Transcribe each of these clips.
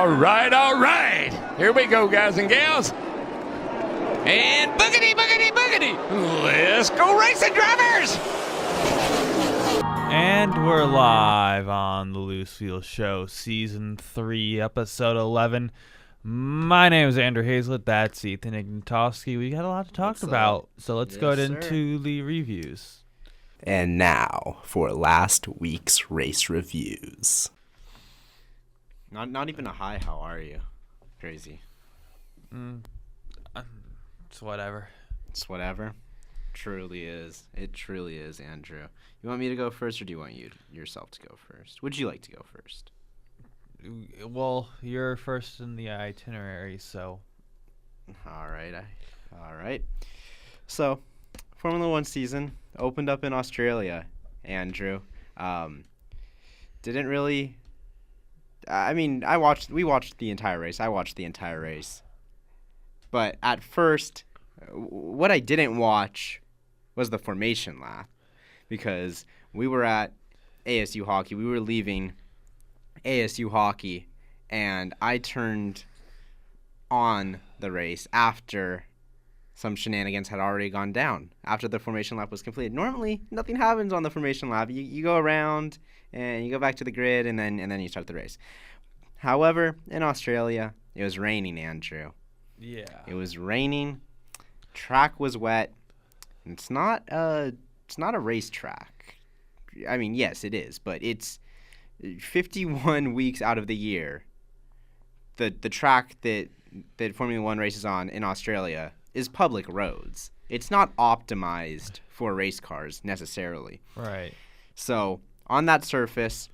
All right. Here we go, guys and gals. And boogity, boogity, boogity. Let's go racing, drivers. And we're live on the Loose Wheel Show, Season 3, Episode 11. My name is Andrew Hazlett. That's Ethan Ignatowski. We got a lot to talk about, so let's go into the reviews. And now for last week's race reviews. Not even a hi, how are you? Crazy. It's whatever. It's whatever. Truly is. It truly is, Andrew. You want me to go first, or do you want yourself to go first? Would you like to go first? Well, you're first in the itinerary, so. All right. So, Formula One season opened up in Australia, Andrew. Didn't really. We watched the entire race. I watched the entire race. But at first, what I didn't watch was the formation lap, because we were at ASU hockey. We were leaving ASU hockey, and I turned on the race after some shenanigans had already gone down, after the formation lap was completed. Normally, nothing happens on the formation lap. You go around, and you go back to the grid, and then you start the race. However, in Australia, it was raining, Andrew. Yeah. It was raining. Track was wet. And it's not a racetrack. I mean, yes, it is, but it's 51 weeks out of the year. The track that Formula One races on in Australia is public roads. It's not optimized for race cars necessarily. Right. So on that surface,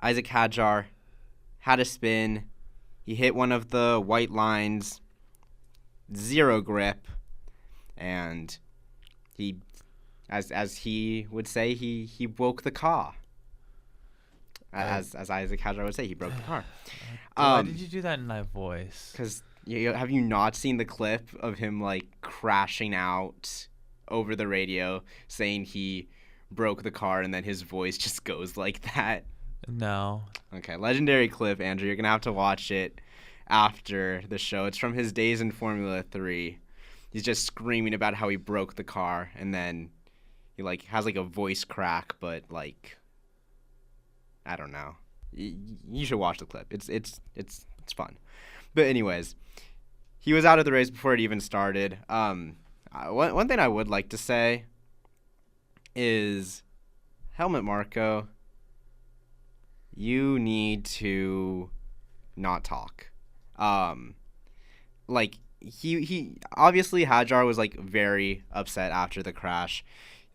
Isaac Hadjar had a spin. He hit one of the white lines, zero grip, and he, as he would say, he broke the car. As Isaac Hadjar would say, he broke the car. Why did you do that in that voice? Because have you not seen the clip of him like crashing out over the radio, saying he broke the car, and then his voice just goes like that? No. Okay, legendary clip, Andrew. You're gonna have to watch it after the show. It's from his days in Formula 3. He's just screaming about how he broke the car, and then he like has like a voice crack, but like I don't know. You should watch the clip. It's fun. But anyways, he was out of the race before it even started. One thing I would like to say is, Helmut Marko, you need to not talk. Like he obviously, Hadjar was like very upset after the crash.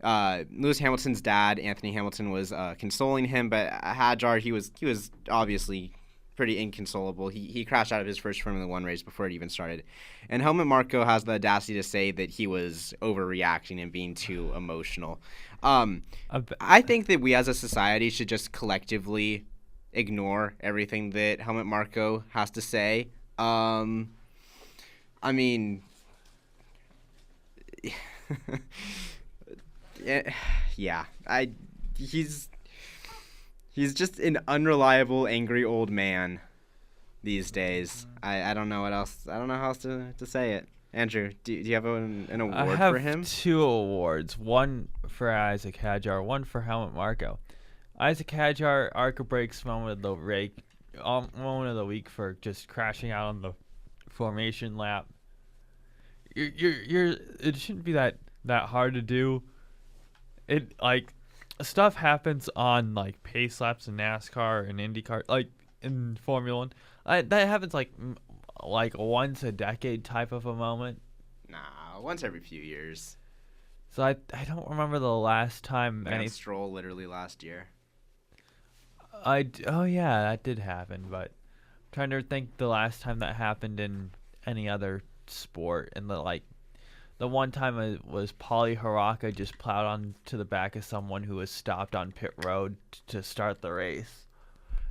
Lewis Hamilton's dad, Anthony Hamilton, was consoling him, but Hadjar, he was obviously pretty inconsolable. He crashed out of his first Formula One race before it even started. And Helmut Marko has the audacity to say that he was overreacting and being too emotional. I think that we as a society should just collectively ignore everything that Helmut Marko has to say. I mean, yeah, he's just an unreliable, angry old man these days. I don't know what else. I don't know how else to say it. Andrew, do you have an award for him? I have 2 awards. One for Isaac Hadjar, one for Helmut Marko. Isaac Hadjar, ARCA Breaks moment of the week for just crashing out on the formation lap. It shouldn't be that hard to do. It like stuff happens on like pace laps in NASCAR and IndyCar, like in Formula One. That happens like once a decade type of a moment. Nah, once every few years. So I don't remember the last time Lance Stroll literally last year. Oh yeah, that did happen, but I'm trying to think the last time that happened in any other sport. And the one time it was Paulie Haraka just plowed onto the back of someone who was stopped on pit road to start the race,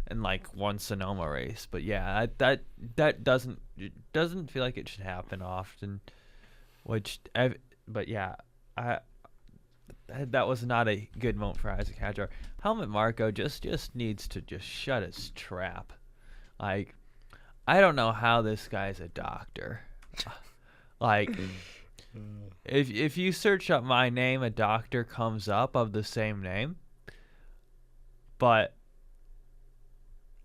in like one Sonoma race. But yeah, that doesn't feel like it should happen often. But yeah, that was not a good moment for Isaac Hadjar. Helmut Marko just needs to just shut his trap. Like, I don't know how this guy's a doctor. Like, if you search up my name, a doctor comes up of the same name. But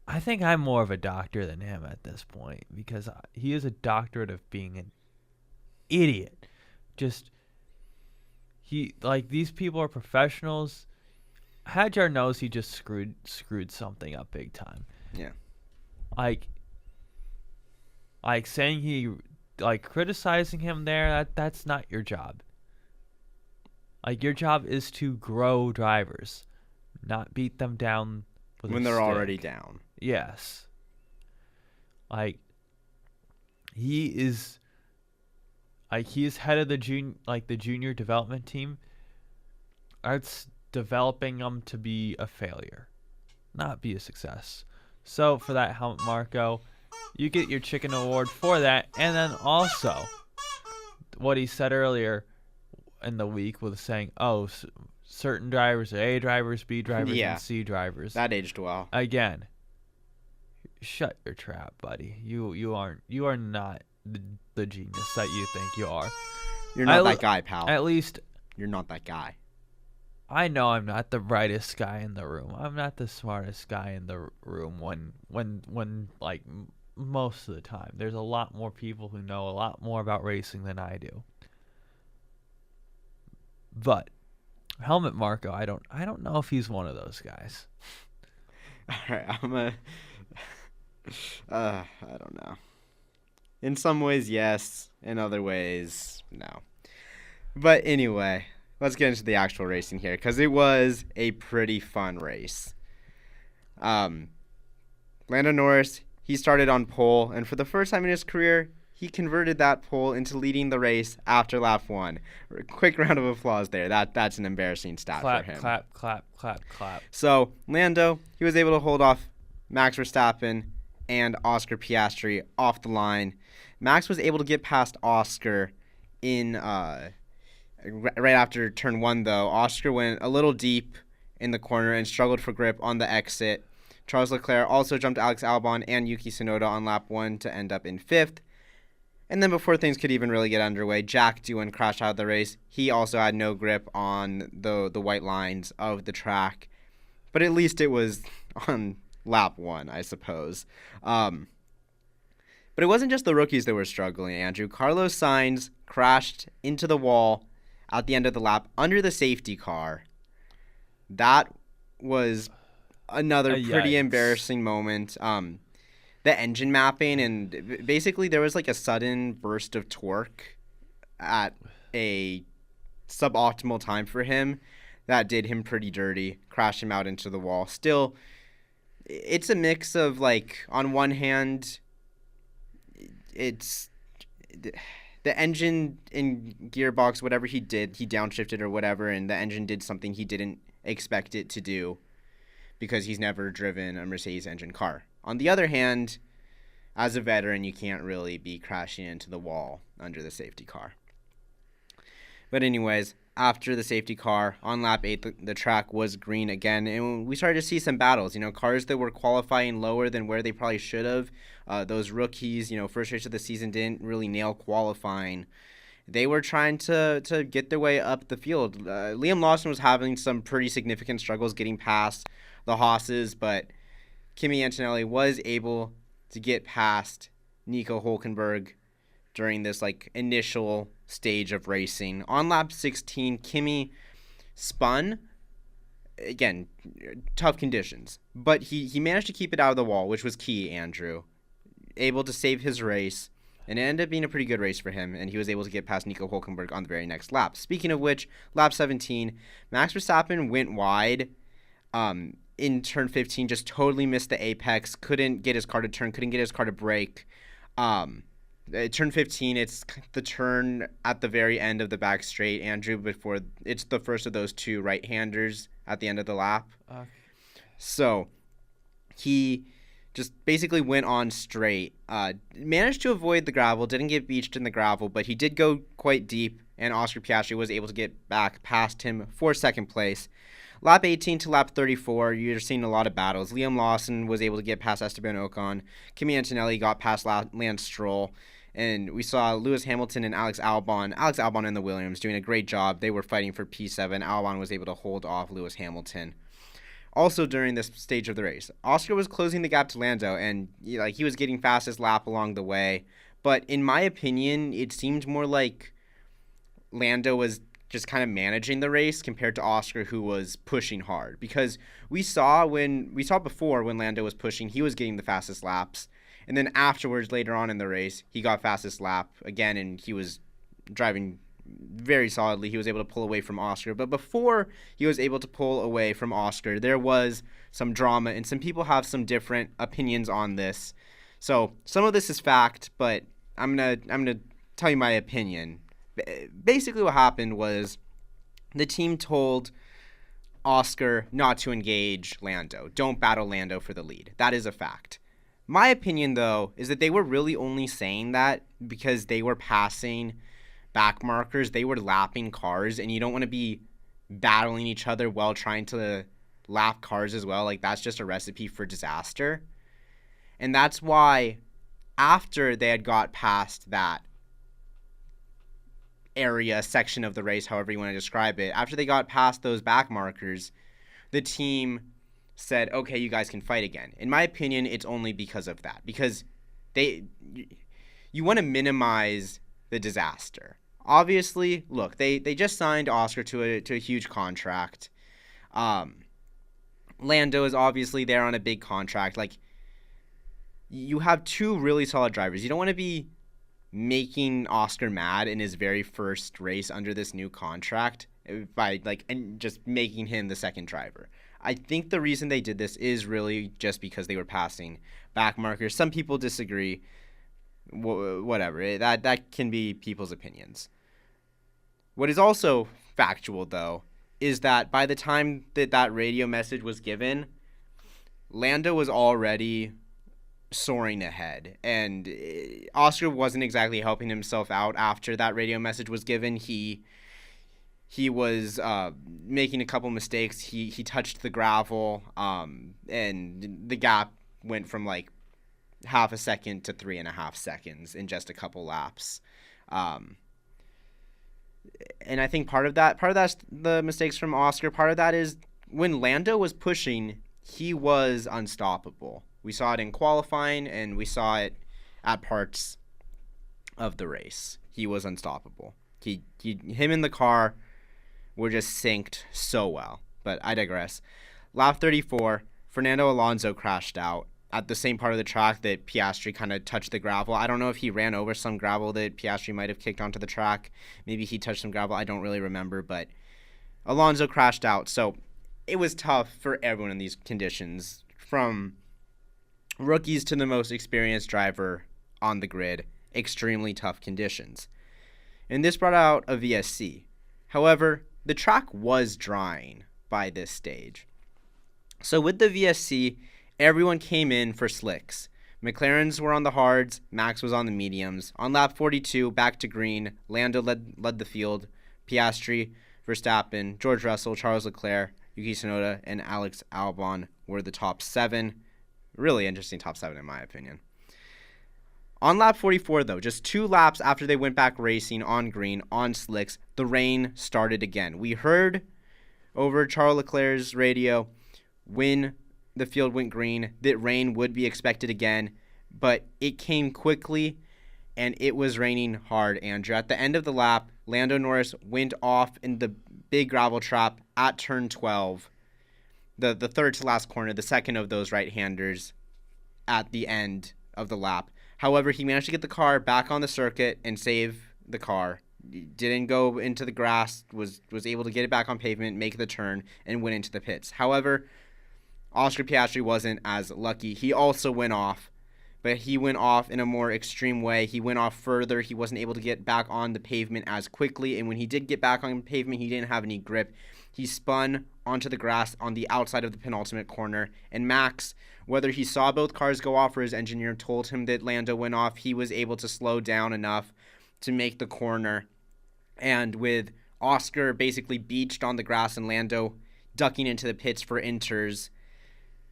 I think I'm more of a doctor than him at this point, because he is a doctorate of being an idiot. Just, these people are professionals. Hadjar knows he just screwed something up big time. Yeah. Like saying criticizing him there, that's not your job. Like, your job is to grow drivers, not beat them down when they're already down. Yes. Like, he is head of the junior development team. That's developing them to be a failure, not be a success. So for that, Helmut Marko, you get your chicken award for that. And then also, what he said earlier in the week was saying, certain drivers are A drivers, B drivers, and C drivers. That aged well. Again, shut your trap, buddy. You are not the genius that you think you are. You're not that guy, pal. At least you're not that guy. I know I'm not the brightest guy in the room. I'm not the smartest guy in the room when most of the time. There's a lot more people who know a lot more about racing than I do. But Helmut Marko, I don't know if he's one of those guys. All right, I don't know. In some ways, yes. In other ways, no. But anyway, let's get into the actual racing here, because it was a pretty fun race. Lando Norris, he started on pole, and for the first time in his career, he converted that pole into leading the race after lap 1. Quick round of applause there. That's an embarrassing stat for him. Clap, clap, clap, clap. So, Lando, he was able to hold off Max Verstappen and Oscar Piastri off the line. Max was able to get past Oscar in right after turn 1, though. Oscar went a little deep in the corner and struggled for grip on the exit. Charles Leclerc also jumped Alex Albon and Yuki Tsunoda on lap 1 to end up in 5th. And then before things could even really get underway, Jack Doohan crashed out of the race. He also had no grip on the white lines of the track. But at least it was on lap 1, I suppose. But it wasn't just the rookies that were struggling, Andrew. Carlos Sainz crashed into the wall at the end of the lap under the safety car. That was another pretty embarrassing moment. The engine mapping, and basically there was a sudden burst of torque at a suboptimal time for him that did him pretty dirty, crashed him out into the wall. Still, it's a mix of, on one hand, it's the engine and gearbox, whatever he did, he downshifted or whatever, and the engine did something he didn't expect it to do because he's never driven a Mercedes engine car. On the other hand, as a veteran, you can't really be crashing into the wall under the safety car. But anyways, after the safety car, on lap 8, the track was green again, and we started to see some battles. Cars that were qualifying lower than where they probably should have. Those rookies, first race of the season didn't really nail qualifying. They were trying to get their way up the field. Liam Lawson was having some pretty significant struggles getting past the Haas's, but Kimi Antonelli was able to get past Nico Hülkenberg during this initial stage of racing. On lap 16, Kimi spun. Again, tough conditions, but he managed to keep it out of the wall, which was key, Andrew. Able to save his race, and it ended up being a pretty good race for him, and he was able to get past Nico Hülkenberg on the very next lap. Speaking of which, lap 17, Max Verstappen went wide in turn 15, just totally missed the apex, couldn't get his car to turn, couldn't get his car to brake. Turn 15, it's the turn at the very end of the back straight, Andrew, before it's the first of those two right-handers at the end of the lap. So he just basically went on straight, managed to avoid the gravel, didn't get beached in the gravel, but he did go quite deep, and Oscar Piastri was able to get back past him for second place. Lap 18 to lap 34, you're seeing a lot of battles. Liam Lawson was able to get past Esteban Ocon. Kimi Antonelli got past Lance Stroll. And we saw Lewis Hamilton and Alex Albon and the Williams doing a great job. They were fighting for P7. Albon was able to hold off Lewis Hamilton. Also during this stage of the race, Oscar was closing the gap to Lando, and he was getting fastest lap along the way. But in my opinion, it seemed more like Lando was just kind of managing the race compared to Oscar, who was pushing hard. Because we saw before when Lando was pushing, he was getting the fastest laps. And then afterwards, later on in the race, he got fastest lap again, and he was driving very solidly. He was able to pull away from Oscar. But before he was able to pull away from Oscar, there was some drama, and some people have some different opinions on this. So some of this is fact, but I'm gonna tell you my opinion. Basically, what happened was the team told Oscar not to engage Lando. Don't battle Lando for the lead. That is a fact. My opinion, though, is that they were really only saying that because they were passing back markers. They were lapping cars, and you don't want to be battling each other while trying to lap cars as well. That's just a recipe for disaster. And that's why after they had got past that section of the race, however you want to describe it, after they got past those back markers, the team said, okay, you guys can fight again. In my opinion, it's only because of that. Because you want to minimize the disaster. Obviously, look, they just signed Oscar to a huge contract. Lando is obviously there on a big contract. You have two really solid drivers. You don't want to be making Oscar mad in his very first race under this new contract by and just making him the second driver. I think the reason they did this is really just because they were passing back markers. Some people disagree. Whatever. That can be people's opinions. What is also factual, though, is that by the time that radio message was given, Lando was already soaring ahead. And Oscar wasn't exactly helping himself out after that radio message was given. He was making a couple mistakes. He touched the gravel, and the gap went from half a second to 3.5 seconds in just a couple laps. And I think part of that's the mistakes from Oscar. Part of that is when Lando was pushing, he was unstoppable. We saw it in qualifying, and we saw it at parts of the race. He was unstoppable. Him in the car were just synced so well. But I digress. Lap 34, Fernando Alonso crashed out at the same part of the track that Piastri kind of touched the gravel. I don't know if he ran over some gravel that Piastri might have kicked onto the track. Maybe he touched some gravel. I don't really remember, but Alonso crashed out. So it was tough for everyone in these conditions, from rookies to the most experienced driver on the grid. Extremely tough conditions. And this brought out a VSC. However, the track was drying by this stage. So with the VSC, everyone came in for slicks. McLarens were on the hards, Max was on the mediums. On lap 42, back to green, Lando led the field. Piastri, Verstappen, George Russell, Charles Leclerc, Yuki Tsunoda, and Alex Albon were the top 7. Really interesting top 7 in my opinion. On lap 44, though, just 2 laps after they went back racing on green, on slicks, the rain started again. We heard over Charles Leclerc's radio when the field went green that rain would be expected again, but it came quickly, and it was raining hard, Andrew. At the end of the lap, Lando Norris went off in the big gravel trap at turn 12, the third to last corner, the second of those right-handers at the end of the lap. However, he managed to get the car back on the circuit and save the car. Didn't go into the grass, was able to get it back on pavement, make the turn, and went into the pits. However, Oscar Piastri wasn't as lucky. He also went off, but he went off in a more extreme way. He went off further. He wasn't able to get back on the pavement as quickly, and when he did get back on pavement, he didn't have any grip. He spun onto the grass on the outside of the penultimate corner, and Max, whether he saw both cars go off or his engineer told him that Lando went off, he was able to slow down enough to make the corner. And with Oscar basically beached on the grass and Lando ducking into the pits for inters,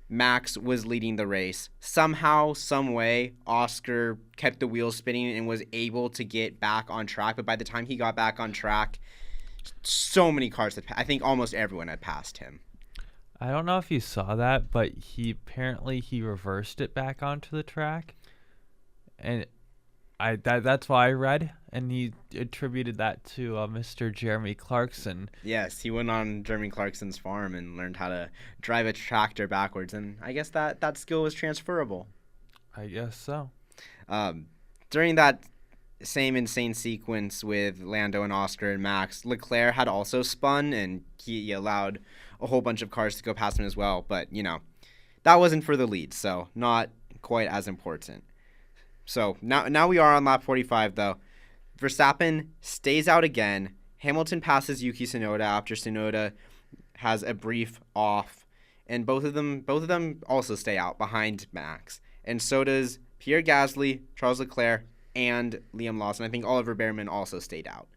Max was leading the race. Somehow, some way, Oscar kept the wheels spinning and was able to get back on track. But by the time he got back on track, so many cars I think almost everyone had passed him. I don't know if you saw that, but he reversed it back onto the track, and that's what I read, and he attributed that to Mr. Jeremy Clarkson. Yes, he went on Jeremy Clarkson's farm and learned how to drive a tractor backwards, and I guess that skill was transferable. I guess so. During that same insane sequence with Lando and Oscar and Max, Leclerc had also spun, and he allowed a whole bunch of cars to go past him as well, but, that wasn't for the lead, so not quite as important. So now we are on lap 45, though. Verstappen stays out again. Hamilton passes Yuki Tsunoda after Tsunoda has a brief off, and both of them also stay out behind Max. And so does Pierre Gasly, Charles Leclerc, and Liam Lawson. I think Oliver Behrman also stayed out.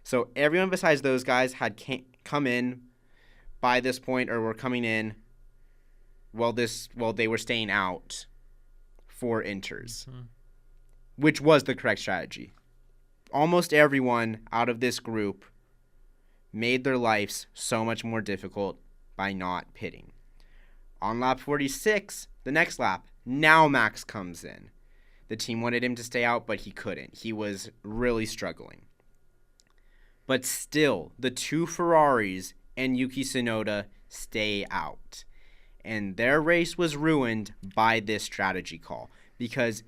So everyone besides those guys had come in by this point, or were coming in while they were staying out for inters, which was the correct strategy. Almost everyone out of this group made their lives so much more difficult by not pitting. On lap 46, the next lap, now Max comes in. The team wanted him to stay out, but he couldn't. He was really struggling. But still, the two Ferraris and Yuki Tsunoda stay out. And their race was ruined by this strategy call because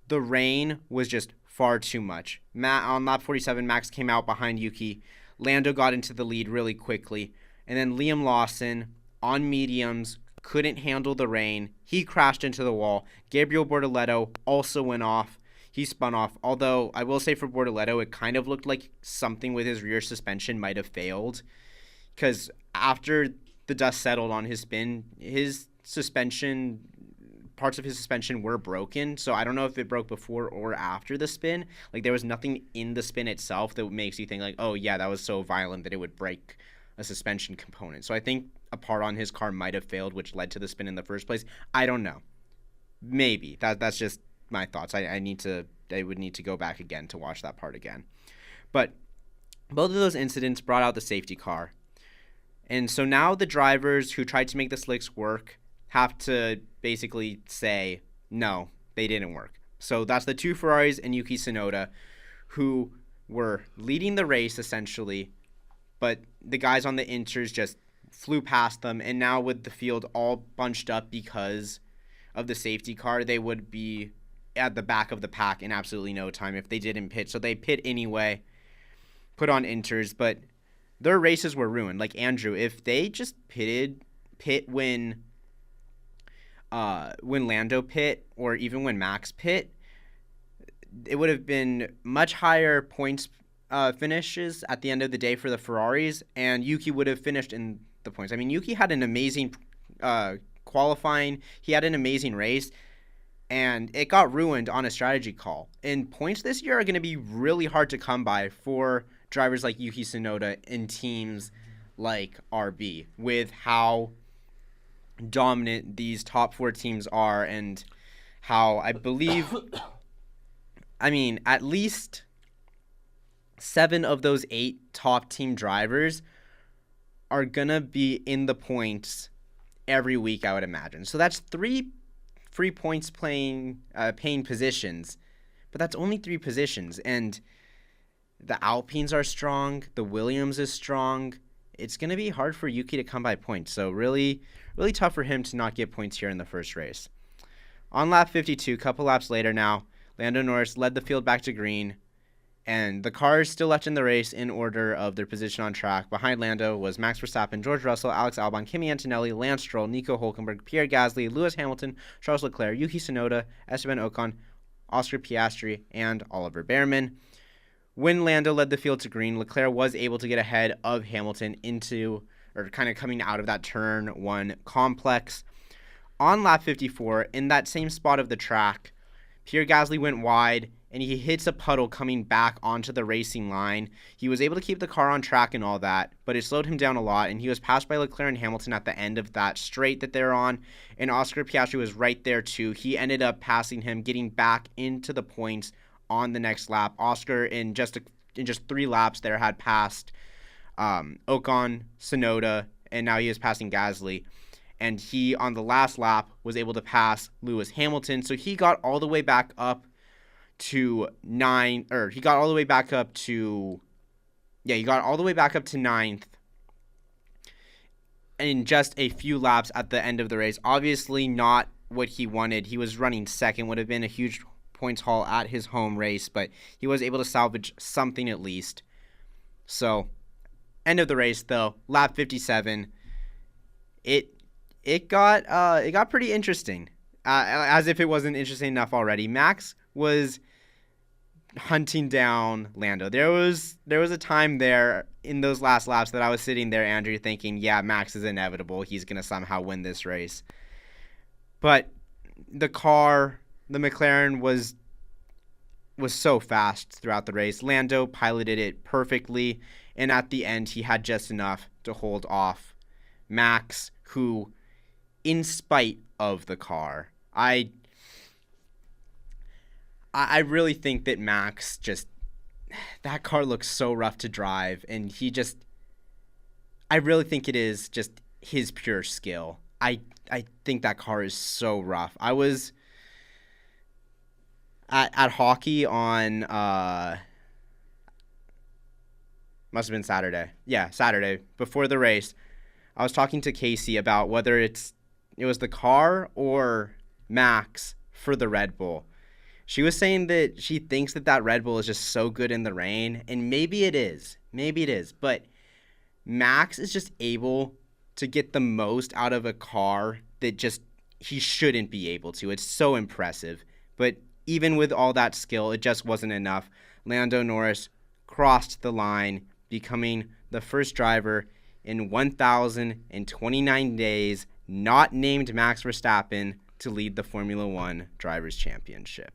the rain was just far too much. On lap 47, Max came out behind Yuki. Lando got into the lead really quickly. And then Liam Lawson, on mediums, couldn't handle the rain. He crashed into the wall. Gabriel Bortoleto also went off. He spun off. Although, I will say for Bortoleto, it kind of looked like something with his rear suspension might have failed. Because after the dust settled on his spin, parts of his suspension were broken. So I don't know if it broke before or after the spin. Like, there was nothing in the spin itself that makes you think like, oh yeah, that was so violent that it would break a suspension component. So I think a part on his car might have failed, which led to the spin in the first place. I don't know. Maybe. That's just my thoughts. I would need to go back again to watch that part again. But both of those incidents brought out the safety car. And so now the drivers who tried to make the slicks work have to basically say, no, they didn't work. So that's the two Ferraris and Yuki Tsunoda who were leading the race essentially, but the guys on the inters just flew past them. And now with the field all bunched up because of the safety car, they would be at the back of the pack in absolutely no time if they didn't pit. So they pit anyway, put on inters, but their races were ruined. Like Andrew, if they just pit when Lando pit or even when Max pit, it would have been much higher points finishes at the end of the day for the Ferraris, and Yuki would have finished in the points. I mean, Yuki had an amazing qualifying. He had an amazing race, and it got ruined on a strategy call. And points this year are going to be really hard to come by for drivers like Yuki Tsunoda in teams like RB, with how dominant these top four teams are, and how I believe, at least 7 of those 8 top team drivers are going to be in the points every week, I would imagine. So that's 3 free points paying positions, but that's only 3 positions. And the Alpines are strong. The Williams is strong. It's going to be hard for Yuki to come by points. So really, really tough for him to not get points here in the first race. On lap 52, a couple laps later now, Lando Norris led the field back to green, and the cars still left in the race in order of their position on track. Behind Lando was Max Verstappen, George Russell, Alex Albon, Kimi Antonelli, Lance Stroll, Nico Hülkenberg, Pierre Gasly, Lewis Hamilton, Charles Leclerc, Yuki Tsunoda, Esteban Ocon, Oscar Piastri, and Oliver Behrman. When Lando led the field to green, Leclerc was able to get ahead of Hamilton kind of coming out of that turn 1 complex. On lap 54, in that same spot of the track, Pierre Gasly went wide and he hits a puddle coming back onto the racing line. He was able to keep the car on track and all that, but it slowed him down a lot, and he was passed by Leclerc and Hamilton at the end of that straight that they're on, and Oscar Piastri was right there too. He ended up passing him, getting back into the points on the next lap. Oscar, in just 3 laps there, had passed Ocon, Tsunoda, and now he is passing Gasly. And he, on the last lap, was able to pass Lewis Hamilton. So he got all the way back up to ninth in just a few laps at the end of the race. Obviously not what he wanted. He was running second, would have been a huge points haul at his home race, but he was able to salvage something at least. So, end of the race though, lap 57. It got pretty interesting, as if it wasn't interesting enough already. Max was hunting down Lando. There was a time there in those last laps that I was sitting there, Andrew, thinking, yeah, Max is inevitable. He's going to somehow win this race. But the McLaren was so fast throughout the race. Lando piloted it perfectly, and at the end, he had just enough to hold off Max, who, in spite of the car, I really think that Max that car looks so rough to drive, and I really think it is just his pure skill. I think that car is so rough. I was at hockey on must have been Saturday. Yeah, Saturday before the race. I was talking to Casey about whether it was the car or Max for the Red Bull. She was saying that she thinks that Red Bull is just so good in the rain, and maybe it is. But Max is just able to get the most out of a car that just he shouldn't be able to. It's so impressive. But even with all that skill, it just wasn't enough. Lando Norris crossed the line, becoming the first driver in 1,029 days not named Max Verstappen to lead the Formula One Drivers' Championship.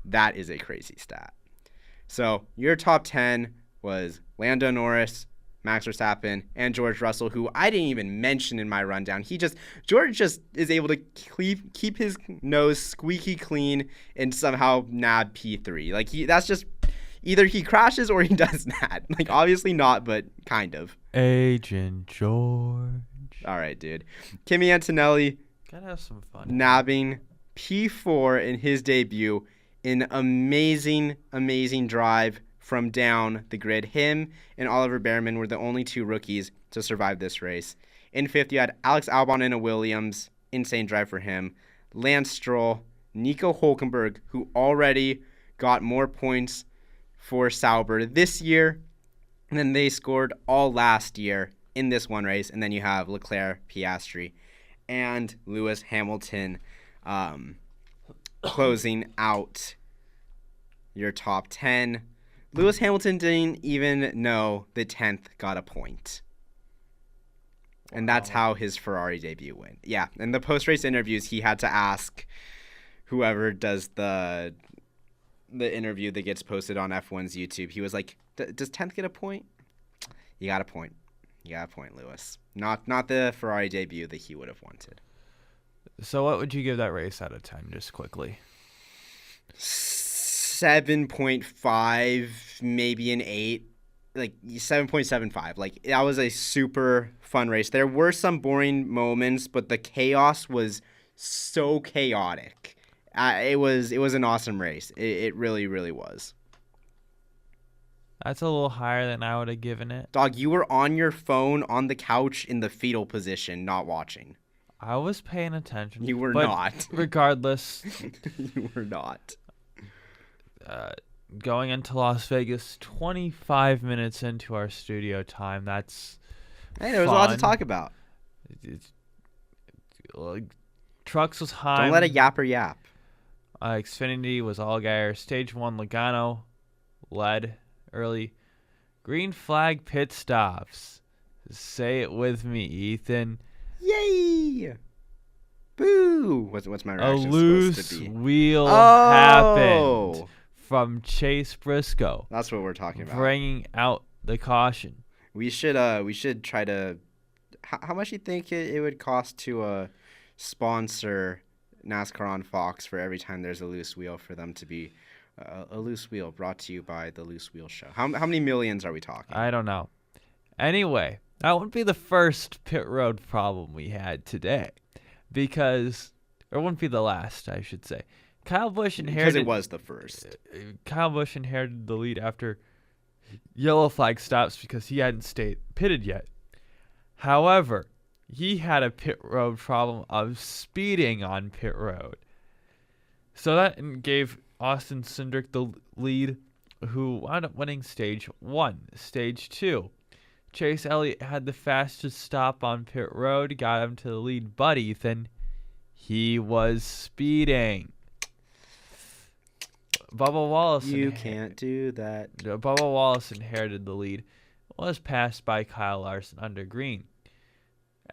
That is a crazy stat. So your top 10 was Lando Norris, Max Verstappen, and George Russell, who I didn't even mention in my rundown. George just is able to keep his nose squeaky clean and somehow nab P3. That's just either he crashes or he does that. Obviously not, but kind of. Agent George. All right, dude. Kimi Antonelli Gotta have some fun. nabbing P4 in his debut. An amazing, amazing drive from down the grid. Him and Oliver Behrman were the only 2 rookies to survive this race. In 5th, you had Alex Albon in a Williams. Insane drive for him. Lance Stroll, Nico Hülkenberg, who already got more points for Sauber this year than they scored all last year in this one race. And then you have Leclerc, Piastri, and Lewis Hamilton closing out your top 10. Lewis Hamilton didn't even know the 10th got a point. And that's how his Ferrari debut went. Yeah, in the post-race interviews, he had to ask whoever does the interview that gets posted on F1's YouTube. He was like, does 10th get a point? You got a point. You got a point, Lewis. Not the Ferrari debut that he would have wanted. So what would you give that race out of 10, just quickly? 7.5, maybe an 8. 7.75. That was a super fun race. There were some boring moments, but the chaos was so chaotic. It was an awesome race. It really, really was. That's a little higher than I would have given it. Dog, you were on your phone on the couch in the fetal position, not watching. I was paying attention. You were not. Regardless. You were not. Going into Las Vegas 25 minutes into our studio time. That's Hey, there was a lot to talk about. Trucks was high. Don't let a yapper yap. Xfinity was all gas. Stage 1, Logano led early. Green flag pit stops. Say it with me, Ethan. Yay! Boo! What's my A reaction loose supposed to be? wheel Oh! happened from Chase Briscoe, That's what we're talking about. bringing out the caution. We should try to. How much do you think it would cost to sponsor NASCAR on Fox for every time there's a loose wheel for them to be a loose wheel brought to you by the Loose Wheel Show? How many millions are we talking? I don't know. Anyway, that wouldn't be the first pit road problem we had today, because or it wouldn't be the last, I should say. Kyle Busch inherited. Because it was the first. Kyle Busch inherited the lead after yellow flag stops because he hadn't stayed pitted yet. However, he had a pit road problem of speeding on pit road. So that gave Austin Cindric the lead, who wound up winning stage 1. Stage 2, Chase Elliott had the fastest stop on pit road, got him to the lead, but Ethan, he was speeding. Bubba Wallace. You can't do that. Bubba Wallace inherited the lead, was passed by Kyle Larson under green.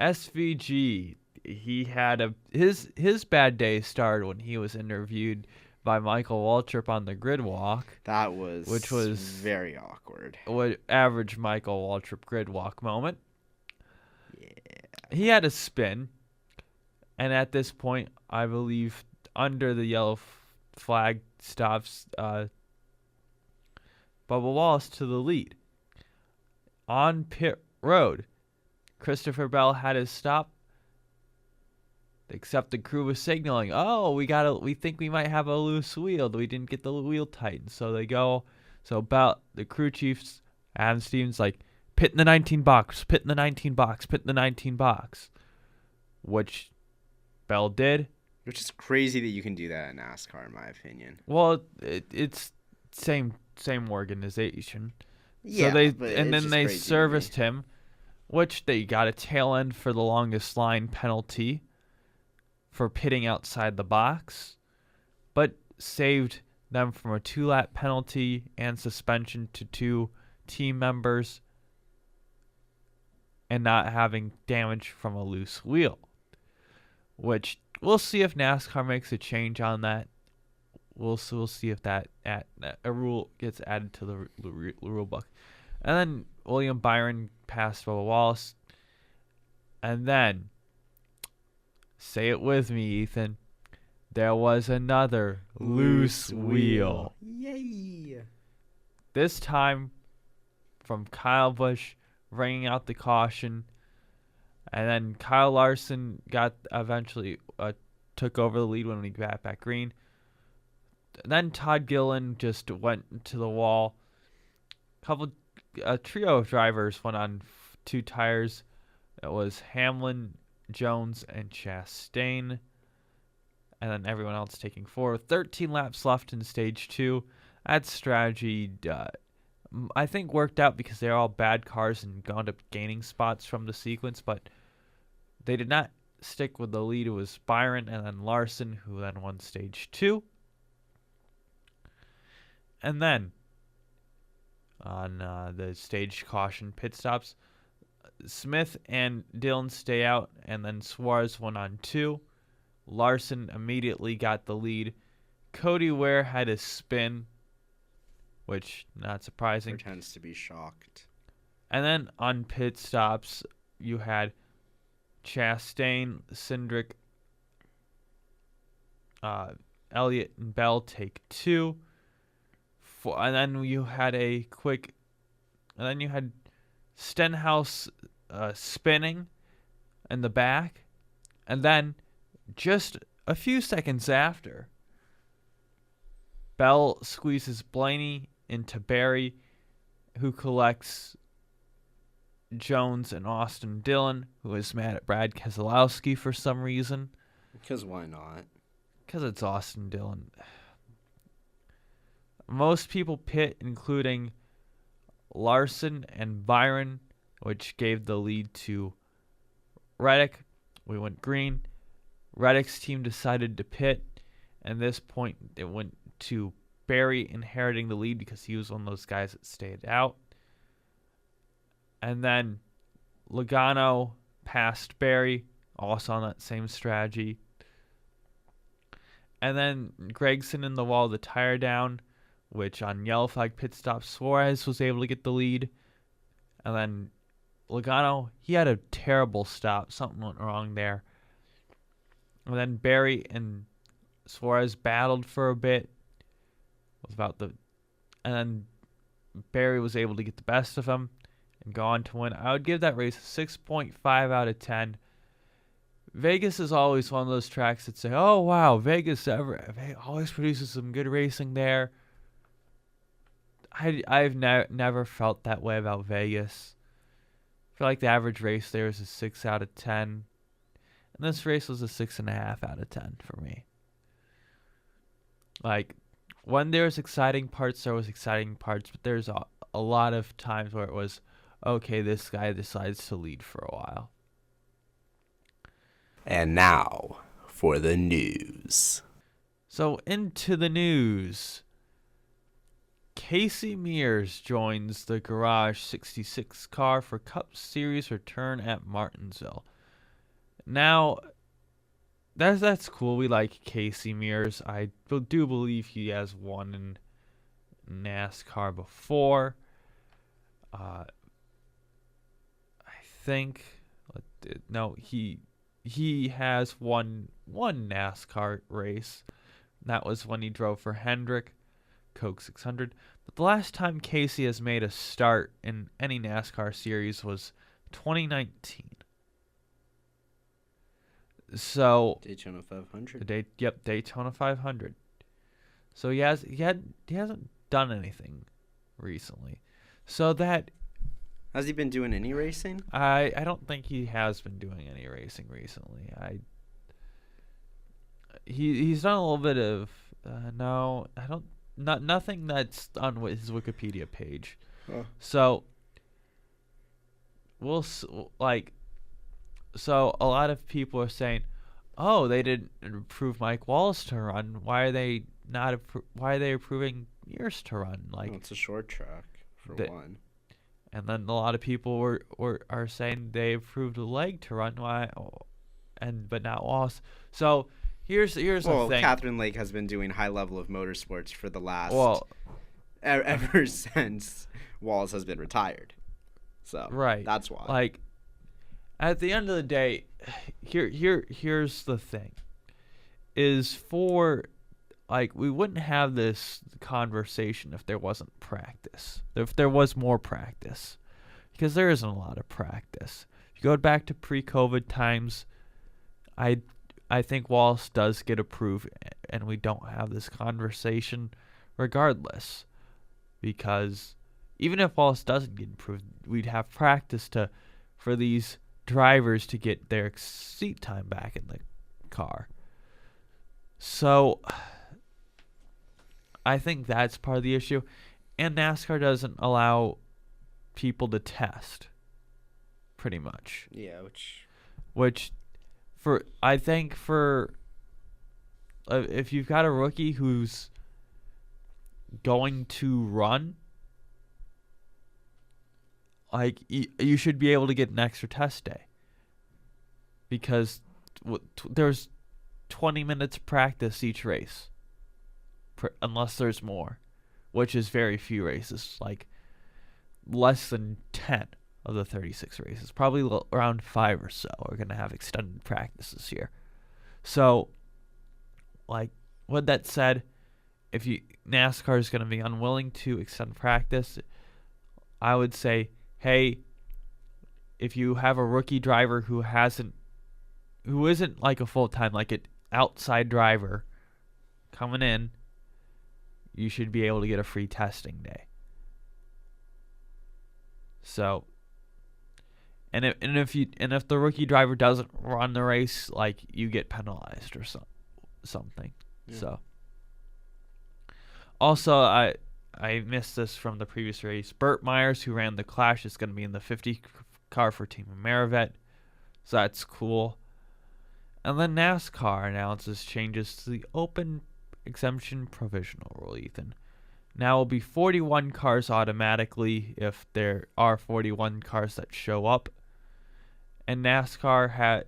SVG, he had his bad day started when he was interviewed by Michael Waltrip on the grid walk. That was was very awkward. What average Michael Waltrip grid walk moment. Yeah. He had a spin, and at this point, I believe under the yellow flag stops Bubba Wallace to the lead. On pit road, Christopher Bell had his stop, except the crew was signaling, "Oh, we think we might have a loose wheel. We didn't get the wheel tightened." So they go. So Bell, the crew chiefs, Adam Stevens, like, pit in the 19 box, pit in the 19 box, pit in the 19 box, which Bell did. Which is crazy that you can do that in NASCAR, in my opinion. Well, it's same organization. Yeah, so but then it's just they crazy to serviced me. him, which they got a tail end for the longest line penalty for pitting outside the box, but saved them from a 2-lap penalty and suspension to 2 team members and not having damage from a loose wheel, which we'll see if NASCAR makes a change on that. We'll see if that a rule gets added to the rule book. And then William Byron passed Bubba Wallace. And then, say it with me, Ethan, there was another loose wheel. Yay! This time from Kyle Busch, ringing out the caution. And then Kyle Larson eventually took over the lead when we got back green. Then Todd Gillen just went to the wall. A trio of drivers went on 2 tires. It was Hamlin, Jones, and Chastain. And then everyone else taking 4. 13 laps left in stage 2. That strategy, I think, worked out because they're all bad cars and wound up gaining spots from the sequence, but they did not stick with the lead. It was Byron and then Larson, who then won stage 2. And then, on the stage caution pit stops, Smith and Dillon stay out, and then Suarez went on 2. Larson immediately got the lead. Cody Ware had a spin, which, not surprising. Pretends to be shocked. And then on pit stops, you had Chastain, Cindric, Elliott, and Bell take 2. And then you had Stenhouse spinning in the back. And then, just a few seconds after, Bell squeezes Blaney into Barry, who collects Jones and Austin Dillon, who is mad at Brad Keselowski for some reason. Because why not? Because it's Austin Dillon. Most people pit, including Larson and Byron, which gave the lead to Reddick. We went green. Reddick's team decided to pit. At this point, it went to Barry inheriting the lead because he was one of those guys that stayed out. And then Logano passed Barry, also on that same strategy. And then Gregson in the wall, the tire down, which on yellow flag pit stop, Suarez was able to get the lead. And then Logano, he had a terrible stop. Something went wrong there. And then Barry and Suarez battled for a bit. And then Barry was able to get the best of him and go on to win. I would give that race a 6.5 out of 10. Vegas is always one of those tracks that say, oh, wow, Vegas always produces some good racing there. I've never felt that way about Vegas. I feel like the average race there is a 6 out of 10. And this race was a 6.5 out of 10 for me. Like, when there's exciting parts, there was exciting parts. But there's a lot of times where it was, okay, this guy decides to lead for a while. And now for the news. So into the news. Casey Mears joins the Garage 66 car for Cup Series return at Martinsville. Now, that's cool. We like Casey Mears. I do believe he has won in NASCAR before. I think he has won one NASCAR race. That was when he drove for Hendrick, Coke 600. But the last time Casey has made a start in any NASCAR series was 2019. So Daytona 500. Daytona 500. So he hasn't done anything recently. So that Has he been doing any racing? I don't think he has been doing any racing recently. He's done a little bit of nothing that's on his Wikipedia page. Oh. So so a lot of people are saying, "Oh, they didn't approve Mike Wallace to run. Why are they not? Why are they approving Mears to run?" Like, It's a short track for one. And then a lot of people are saying they approved a leg to run. But not Wallace. So here's the thing. Catherine Lake has been doing high level of motorsports for the last ever since Wallace has been retired. So right, that's why. Like, at the end of the day, here's the thing. We wouldn't have this conversation if there wasn't practice. If there was more practice. Because there isn't a lot of practice. If you go back to pre-COVID times, I think Wallace does get approved, and we don't have this conversation regardless. Because even if Wallace doesn't get approved, we'd have practice for these drivers to get their seat time back in the car. So I think that's part of the issue. And NASCAR doesn't allow people to test, pretty much. Yeah, if you've got a rookie who's going to run, like, you should be able to get an extra test day. Because there's 20 minutes practice each race. Unless there's more, which is very few races, like less than 10 of the 36 races. Probably around 5 or so are going to have extended practice this year. So, like, with that said, if NASCAR is going to be unwilling to extend practice, I would say, hey, if you have a rookie driver who isn't like a full-time, like an outside driver coming in, you should be able to get a free testing day. So, and if the rookie driver doesn't run the race, like, you get penalized or something. Yeah. So, also I missed this from the previous race. Burt Myers, who ran the Clash, is going to be in the 50 car for Team Amerivet. So that's cool. And then NASCAR announces changes to the open exemption provisional rule, Ethan. Now will be 41 cars automatically if there are 41 cars that show up. And NASCAR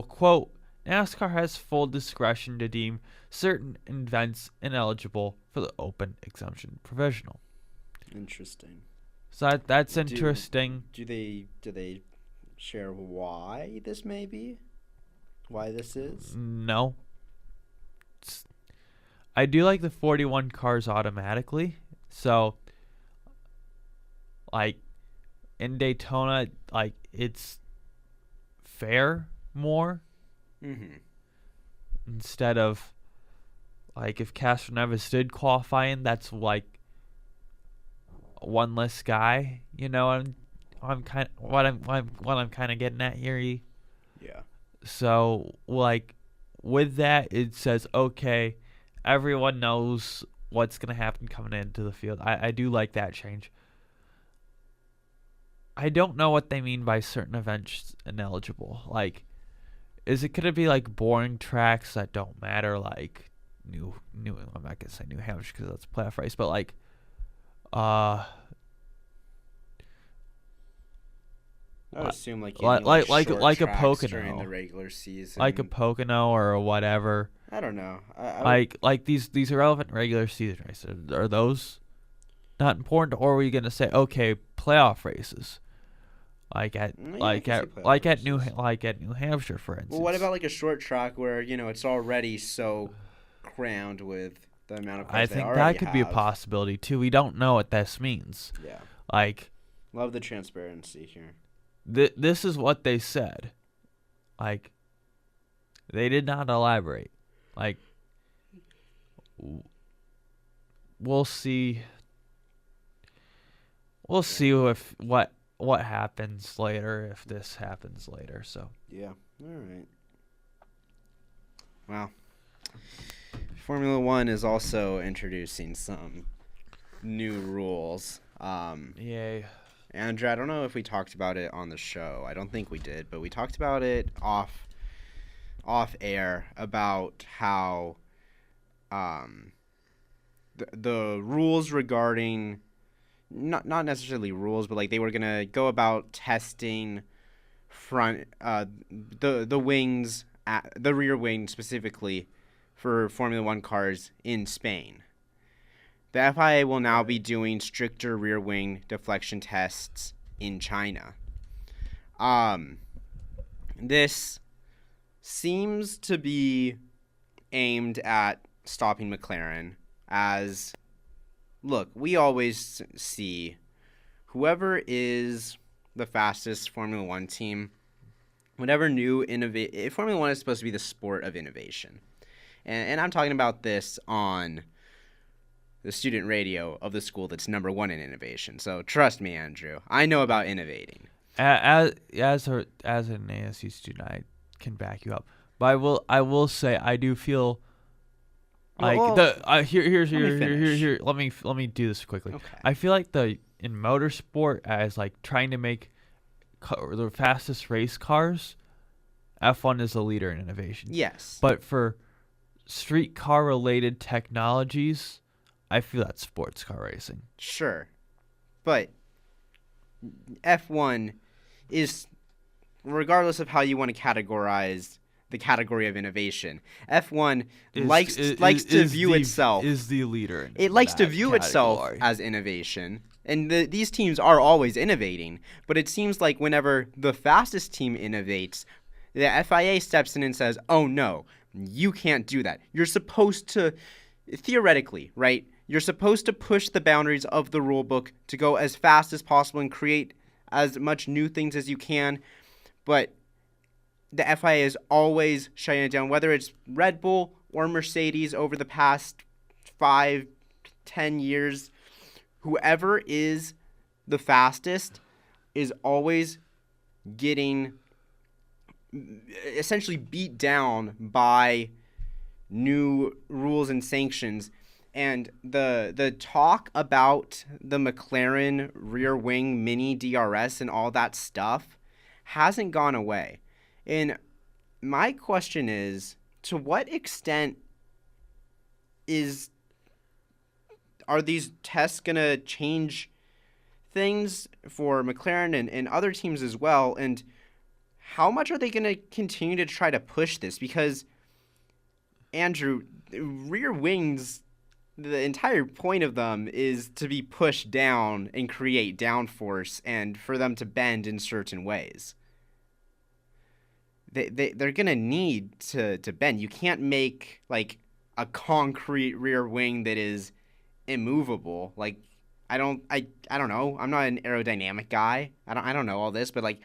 quote, NASCAR has full discretion to deem certain events ineligible for the open exemption provisional. Interesting. So that's interesting. Do they share why this may be? Why this is? No. I do like the 41 cars automatically. So, like, in Daytona, like, it's fair more. Mm-hmm. Instead of, like, if Castroneves did qualify in, that's, like, one less guy. You know what I'm kind of getting at here. Yeah. So, like, with that, it says, okay, everyone knows what's going to happen coming into the field. I do like that change. I don't know what they mean by certain events ineligible. Like, is it going to be, like, boring tracks that don't matter, like New I'm not going to say New Hampshire because that's a playoff race, but, like, I would assume like a Pocono during the regular season, like a Pocono or whatever. I don't know. Like these irrelevant regular season races, are those not important, or are we gonna say okay playoff races, like at New Hampshire, for instance? Well, what about like a short track where it's already so crammed with the amount of cars I think that could be a possibility too. We don't know what this means. Yeah. Like, love the transparency here. This is what they said. Like, they did not elaborate. Like, we'll see. We'll see if what happens later, if this happens later. So yeah, all right. Wow. Formula One is also introducing some new rules. Yay. Andrew, I don't know if we talked about it on the show. I don't think we did, but we talked about it off air about how the rules regarding not necessarily rules, but like they were gonna go about testing the wings, the rear wing specifically for Formula One cars in Spain. The FIA will now be doing stricter rear wing deflection tests in China. This seems to be aimed at stopping McLaren as, look, we always see whoever is the fastest Formula One team, whatever new Formula One is supposed to be the sport of innovation. And I'm talking about this on the student radio of the school that's number one in innovation. So trust me, Andrew, I know about innovating. As an ASU student, I can back you up. But I will say I do feel like here. Let me do this quickly. Okay. I feel like in motorsport, as like trying to make the fastest race cars, F1 is the leader in innovation. Yes. But for street car related technologies, I feel that's sports car racing. Sure. But F1 is, regardless of how you want to categorize the category of innovation, F1 likes to view itself is the leader. It likes to view itself as innovation. And these teams are always innovating, but it seems like whenever the fastest team innovates, the FIA steps in and says, "Oh no, you can't do that. You're supposed to, theoretically, right? You're supposed to push the boundaries of the rule book to go as fast as possible and create as much new things as you can." But the FIA is always shutting it down, whether it's Red Bull or Mercedes over the past 5-10 years. Whoever is the fastest is always getting essentially beat down by new rules and sanctions. And the talk about the McLaren rear wing mini DRS and all that stuff hasn't gone away. And my question is, to what extent are these tests going to change things for McLaren and other teams as well? And how much are they going to continue to try to push this? Because, Andrew, rear wings, the entire point of them is to be pushed down and create downforce and for them to bend in certain ways. They're going to need to bend. You can't make, like, a concrete rear wing that is immovable. Like, I don't know. I'm not an aerodynamic guy. I don't know all this, but, like,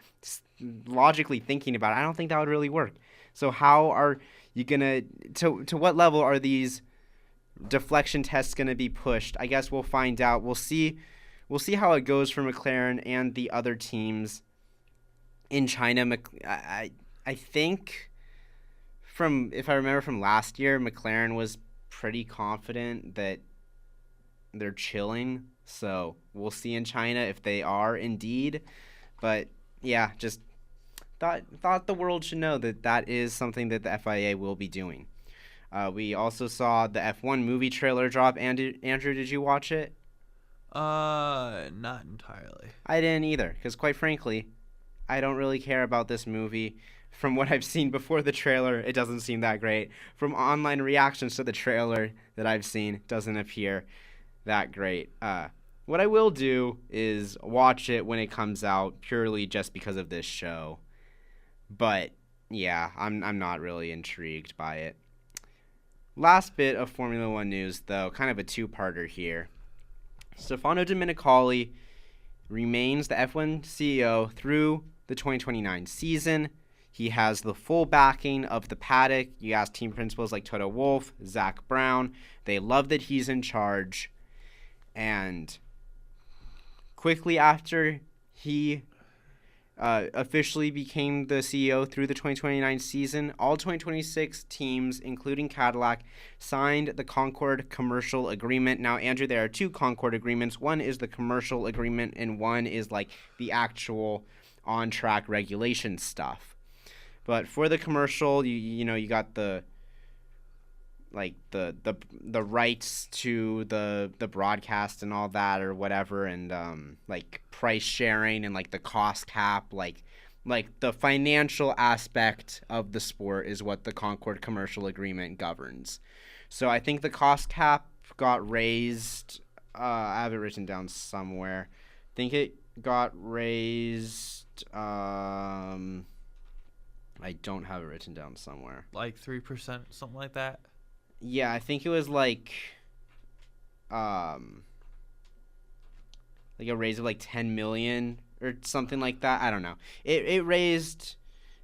logically thinking about it, I don't think that would really work. So how are you going to what level are these deflection tests going to be pushed? I guess we'll find out. We'll see how it goes for McLaren and the other teams in China. I think if I remember from last year, McLaren was pretty confident that they're chilling. So we'll see in China if they are indeed. But yeah, just thought the world should know that is something that the FIA will be doing. We also saw the F1 movie trailer drop. Andrew, did you watch it? Not entirely. I didn't either, because quite frankly, I don't really care about this movie. From what I've seen before the trailer, it doesn't seem that great. From online reactions to the trailer that I've seen, it doesn't appear that great. What I will do is watch it when it comes out, purely just because of this show. But yeah, I'm not really intrigued by it. Last bit of Formula One news, though, kind of a two-parter here. Stefano Domenicali remains the F1 CEO through the 2029 season. He has the full backing of the paddock. You ask team principals like Toto Wolff, Zach Brown. They love that he's in charge. And quickly after he officially became the CEO through the 2029 season, all 2026 teams, including Cadillac, signed the Concord Commercial Agreement. Now, Andrew, there are two Concord agreements. One is the commercial agreement, and one is like the actual on-track regulation stuff. But for the commercial, you got the rights to the broadcast and all that or whatever, and like price sharing and like the cost cap, like the financial aspect of the sport is what the Concord Commercial Agreement governs. So I think the cost cap got raised. I have it written down somewhere. I think it got raised. I don't have it written down somewhere. Like 3%, something like that. Yeah, I think it was like a raise of like 10 million or something like that. I don't know. It raised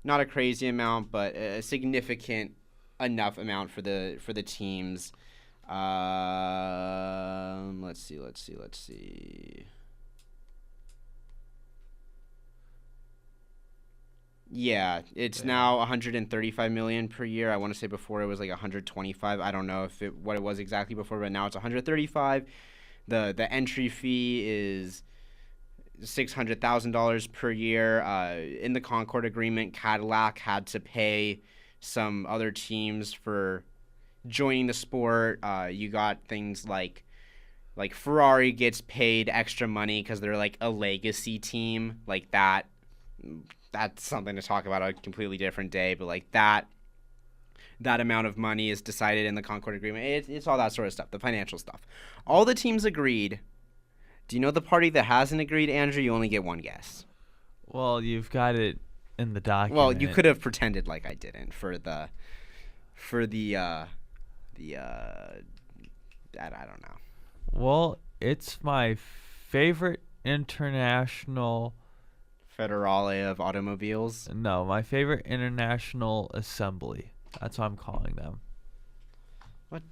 not a crazy amount, but a significant enough amount for the teams. Let's see. Yeah, it's now 135 million per year. I want to say before it was like 125. I don't know what it was exactly before, but now it's 135. The entry fee is $600,000 per year. In the Concord Agreement, Cadillac had to pay some other teams for joining the sport. You got things like Ferrari gets paid extra money because they're like a legacy team, like that. That's something to talk about a completely different day, but like that amount of money is decided in the Concord Agreement. It's all that sort of stuff, the financial stuff. All the teams agreed. Do you know the party that hasn't agreed, Andrew? You only get one guess. Well, you've got it in the document. Well, you could have pretended like I didn't for the I don't know. Well, it's my favorite international. Federale of automobiles. No, my favorite international assembly. That's what I'm calling them. What?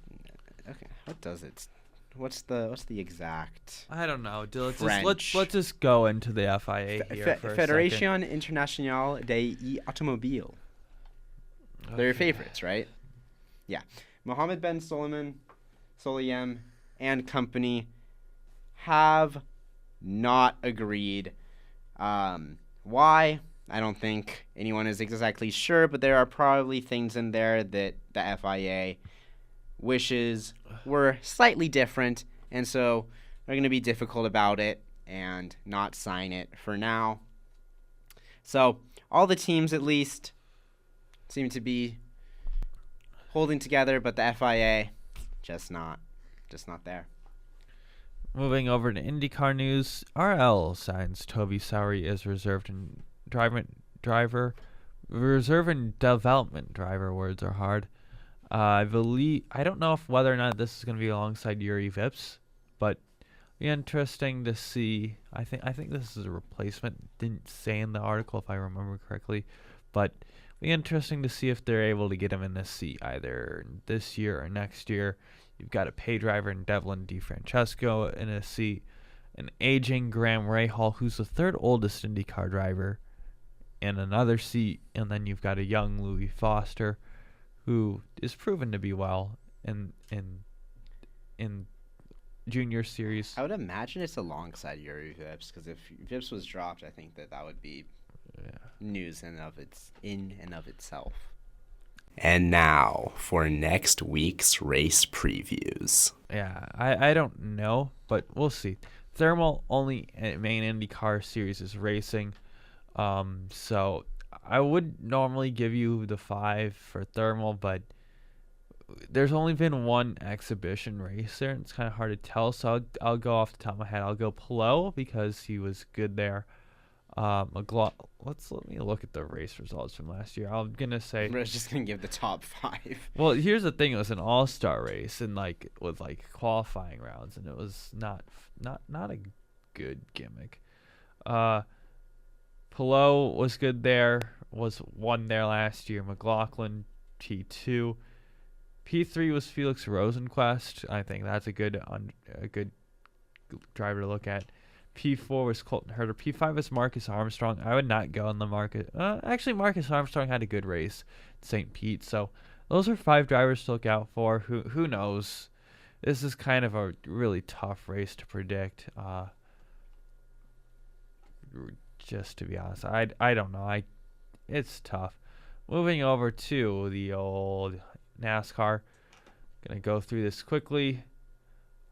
Okay. What does it? What's the exact? I don't know. Let's just go into the FIA here for a Fédération Internationale des Automobiles. Okay. They're your favorites, right? Yeah. Mohammed bin Sulayem and company have not agreed. Why? I don't think anyone is exactly sure, but there are probably things in there that the FIA wishes were slightly different, and so they're going to be difficult about it and not sign it for now. So all the teams at least seem to be holding together, but the FIA just not there. Moving over to IndyCar news, RL signs Toby Sowery as reserve and development driver. Words are hard. I don't know whether or not this is going to be alongside Yuri Vips, but be interesting to see. I think this is a replacement. Didn't say in the article if I remember correctly, but be interesting to see if they're able to get him in this seat either this year or next year. You've got a pay driver in Devlin DeFrancesco in a seat, an aging Graham Rahal, who's the third oldest IndyCar driver, in another seat, and then you've got a young Louis Foster, who is proven to be well in junior series. I would imagine it's alongside Yuri Vips, because if Vips was dropped, I think that would be news in and of itself. And now for next week's race previews. Yeah, I don't know, but we'll see. Thermal only main IndyCar series is racing, so I would normally give you the 5 for Thermal, but there's only been one exhibition race there, and it's kind of hard to tell. So I'll go off the top of my head. I'll go Pelot because he was good there. Let me look at the race results from last year. I'm gonna say I'm just gonna give the top 5. Well, here's the thing: it was an all-star race, and with qualifying rounds, and it was not a good gimmick. Pelot was good there. Won there last year. McLaughlin T2. P3 was Felix Rosenquist. I think that's a good driver to look at. P4 was Colton Herter. P5 was Marcus Armstrong. I would not go on the market. Actually, Marcus Armstrong had a good race at St. Pete. So those are 5 drivers to look out for. Who knows? This is kind of a really tough race to predict. Just to be honest, I don't know. It's tough. Moving over to the old NASCAR. Gonna go through this quickly.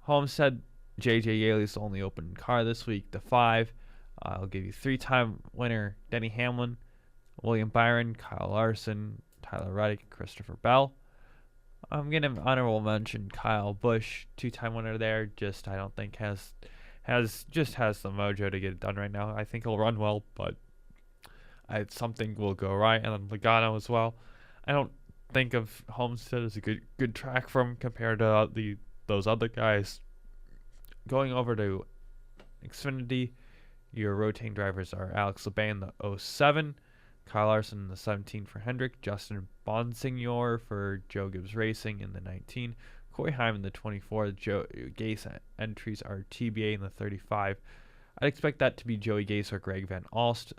Homestead. J.J. Yaley's the only open car this week, the 5. I'll give you 3-time winner Denny Hamlin, William Byron, Kyle Larson, Tyler Reddick, Christopher Bell. I'm going to honorable mention Kyle Busch, 2-time winner there. I don't think has the mojo to get it done right now. I think he'll run well, but something will go right. And then Logano as well. I don't think of Homestead as a good track for him compared to those other guys. Going over to Xfinity, your rotating drivers are Alex Laban, the 07, Kyle Larson, the 17 for Hendrick, Justin Bonsignor for Joe Gibbs Racing in the 19, Corey Hyman, the 24. Joe Gase entries are TBA in the 35. I'd expect that to be Joey Gase or Greg Van Alst.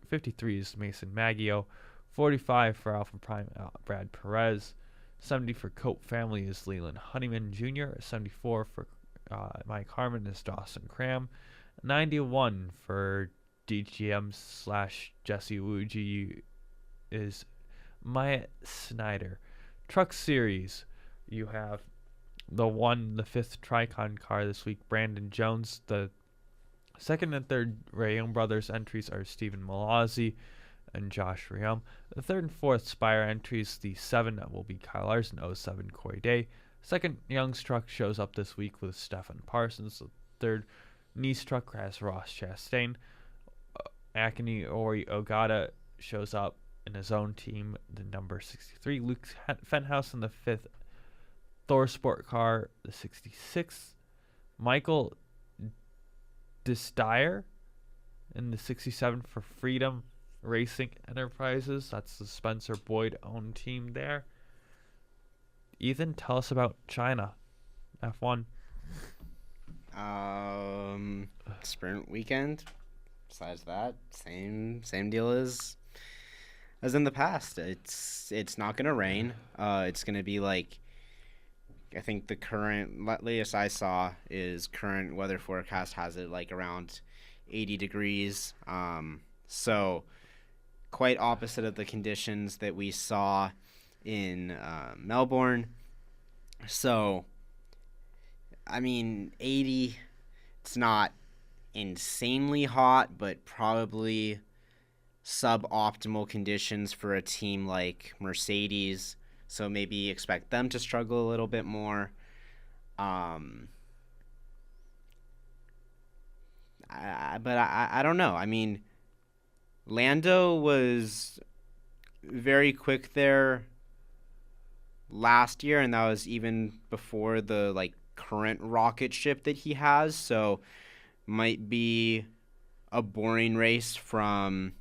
53 is Mason Maggio, 45 for Alpha Prime Brad Perez, 70 for Cope Family is Leland Honeyman Jr., 74 for Mike Harmon is Dawson Cram. 91 for DGM / Jesse Wuji is Maya Snyder. Truck Series, you have the 5th Tricon car this week, Brandon Jones. The 2nd and 3rd Rayum Brothers entries are Stephen Malazzi and Josh Rayum. The 3rd and 4th Spire entries, the 7 will be Kyle Larson, 07 Corey Day. 2nd Young's truck shows up this week with Stefan Parsons. The 3rd Nice truck has Ross Chastain. Akane Ori Ogata shows up in his own team, the number 63. Luke Fenhouse in the 5th Thor Sport car, the 66. Michael Distire in the 67 for Freedom Racing Enterprises. That's the Spencer Boyd owned team there. Ethan, tell us about China F1. Sprint weekend. Besides that, same deal as in the past. It's not gonna rain. It's gonna be like, I think the latest I saw is current weather forecast has it like around 80 degrees. So quite opposite of the conditions that we saw in Melbourne. So, I mean, 80, it's not insanely hot, but probably suboptimal conditions for a team like Mercedes, so maybe expect them to struggle a little bit more. But I don't know. I mean, Lando was very quick there last year, and that was even before the current rocket ship that he has, so might be a boring race from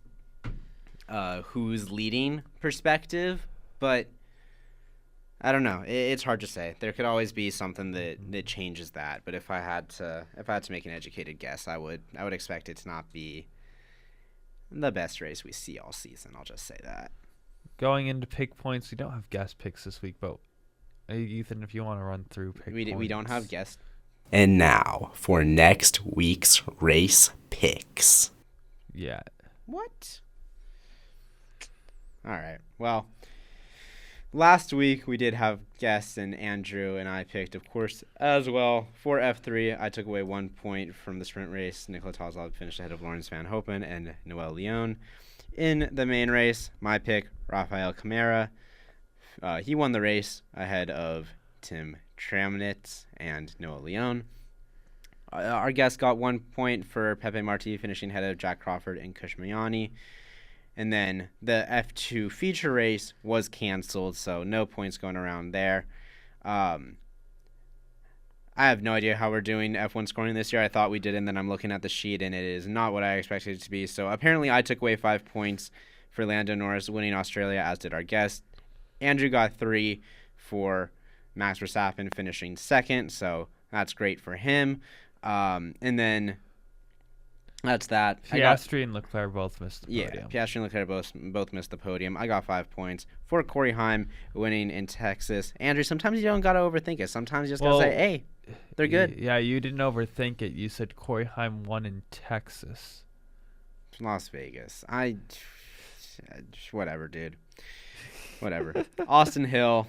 who's leading perspective, but I don't know. It's hard to say. There could always be something that changes that, but if I had to make an educated guess, I would expect it to not be the best race we see all season. I'll just say that. Going into pick points, we don't have guest picks this week, but Ethan, if you want to run through pick points. We don't have guest. And now for next week's race picks. Yeah. What? All right. Well, last week we did have guests, and Andrew and I picked, of course, as well. For F3, I took away 1 point from the sprint race. Nikola Tozlov finished ahead of Lawrence Van Hopen and Noel Leon. In the main race, my pick, Rafael Camara. He won the race ahead of Tim Tramnitz and Noah Leon. Our guest got 1 point for Pepe Marti, finishing ahead of Jack Crawford and Kush Mayani. And then the F2 feature race was canceled, so no points going around there. I have no idea how we're doing F1 scoring this year. I thought we did, and then I'm looking at the sheet, and it is not what I expected it to be. So apparently I took away 5 points for Lando Norris winning Australia, as did our guest. Andrew got 3 for Max Verstappen finishing second, so that's great for him. And then that's that. Piastri and Leclerc both missed the podium. Yeah, Piastri and Leclerc both missed the podium. I got 5 points for Corey Heim winning in Texas. Andrew, sometimes you don't got to overthink it. Sometimes you just got to say, hey, they're good. Yeah, you didn't overthink it. You said Corey Heim won in Texas. Las Vegas. Whatever, dude. Whatever. Austin Hill,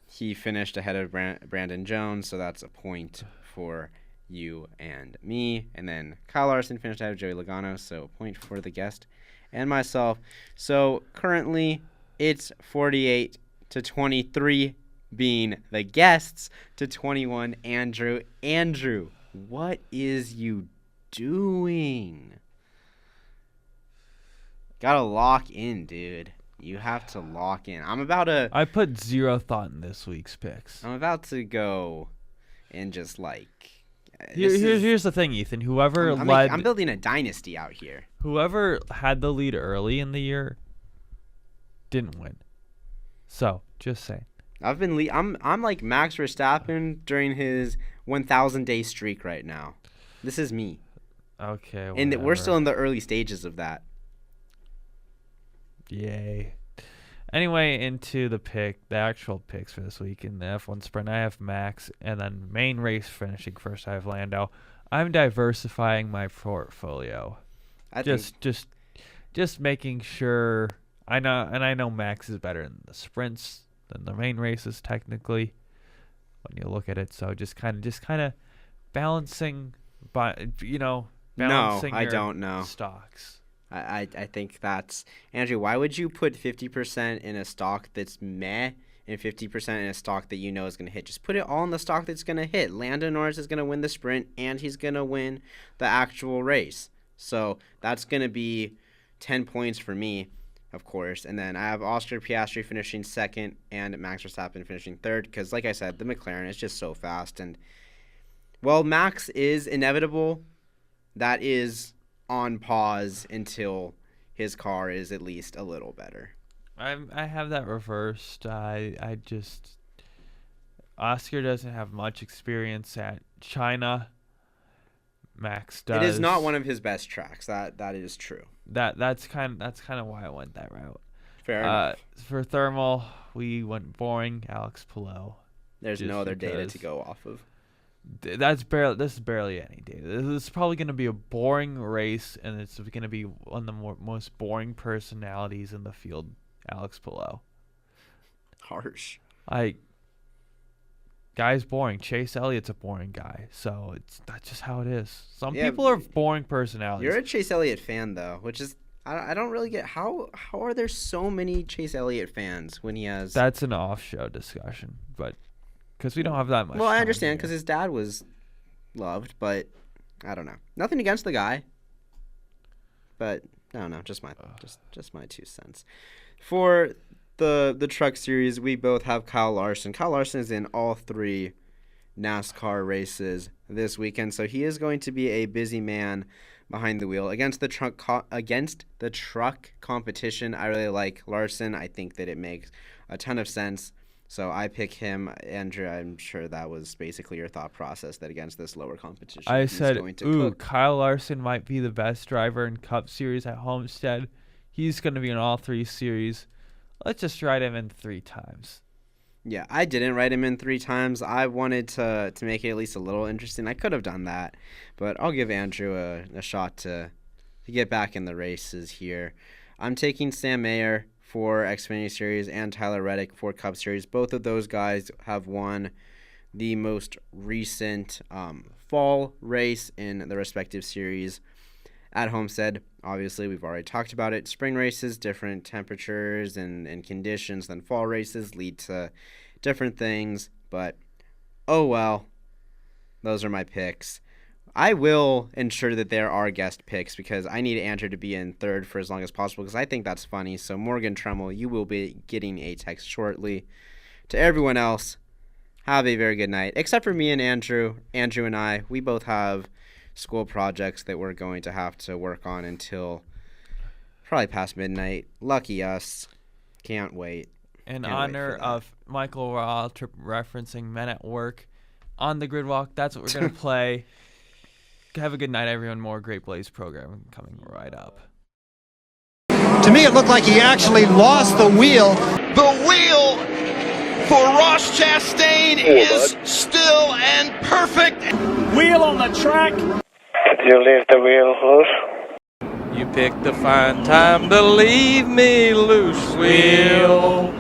he finished ahead of Brandon Jones, so that's a point for you and me. And then Kyle Larson finished ahead of Joey Logano, so a point for the guest and myself. So currently it's 48-23 being the guests to 21 Andrew. Andrew, what is you doing? Gotta lock in, dude. You have to lock in. I put zero thought in this week's picks. I'm about to go and just Here's the thing, Ethan. I'm building a dynasty out here. Whoever had the lead early in the year didn't win. So, just saying. I'm like Max Verstappen during his 1,000-day streak right now. This is me. Okay, whatever. And we're still in the early stages of that. Yay. Anyway, into the actual picks for this week. In the F1 sprint, I have Max, and then main race finishing first, I have Lando. I'm diversifying my portfolio. Just making sure. I know Max is better in the sprints than the main races technically when you look at it. So just kind of balancing, balancing. No, I don't know stocks. I think that's Andrew. Why would you put 50% in a stock that's meh and 50% in a stock that you know is going to hit? Just put it all in the stock that's going to hit. Lando Norris is going to win the sprint, and he's going to win the actual race. So that's going to be 10 points for me, of course. And then I have Oscar Piastri finishing second and Max Verstappen finishing third because, like I said, the McLaren is just so fast. And, well, Max is inevitable. That is on pause until his car is at least a little better. I have that reversed. Oscar doesn't have much experience at China. Max does. It is not one of his best tracks. That is true. That's kind of why I went that route. Fair enough. For thermal, we went boring. Alex Palou. There's no other data to go off of. This is barely any data. This is probably going to be a boring race, and it's going to be one of the most boring personalities in the field, Alex Palou. Harsh. Guy's boring. Chase Elliott's a boring guy, so that's just how it is. Some people are boring personalities. You're a Chase Elliott fan, though, which is I don't really get how are there so many Chase Elliott fans when he has. That's an off-show discussion, but because we don't have that much. Well, I time understand here. because his dad was loved, but I don't know. Nothing against the guy, but I don't know. Just my 2 cents. For the Truck Series, we both have Kyle Larson. Kyle Larson is in all 3 NASCAR races this weekend, so he is going to be a busy man behind the wheel against the truck competition. I really like Larson. I think that it makes a ton of sense, so I pick him. Andrew, I'm sure that was basically your thought process, that against this lower competition I he's said, going to ooh, cook. Kyle Larson might be the best driver in Cup Series at Homestead. He's going to be in all 3 series. Let's just ride him in 3 times. Yeah, I didn't write him in 3 times. I wanted to make it at least a little interesting. I could have done that, but I'll give Andrew a shot to get back in the races here. I'm taking Sam Mayer for Xfinity Series and Tyler Reddick for Cup Series. Both of those guys have won the most recent fall race in the respective series at Homestead. Obviously, we've already talked about it. Spring races, different temperatures and conditions than fall races lead to different things. But, oh well, those are my picks. I will ensure that there are guest picks because I need Andrew to be in 3rd for as long as possible because I think that's funny. So, Morgan Tremmel, you will be getting a text shortly. To everyone else, have a very good night. Except for me and Andrew. Andrew and I, we both have school projects that we're going to have to work on until probably past midnight. Lucky us. Can't wait. In Can't honor wait for that. of Michael Waltrip referencing Men at Work on the Grid Walk, that's what we're going to play. Have a good night, everyone. More Great Blaze programming coming right up. To me, it looked like he actually lost the wheel. The wheel for Ross Chastain is still and perfect. Wheel on the track. You leave the wheel loose. You picked the fine time to leave me loose, wheel.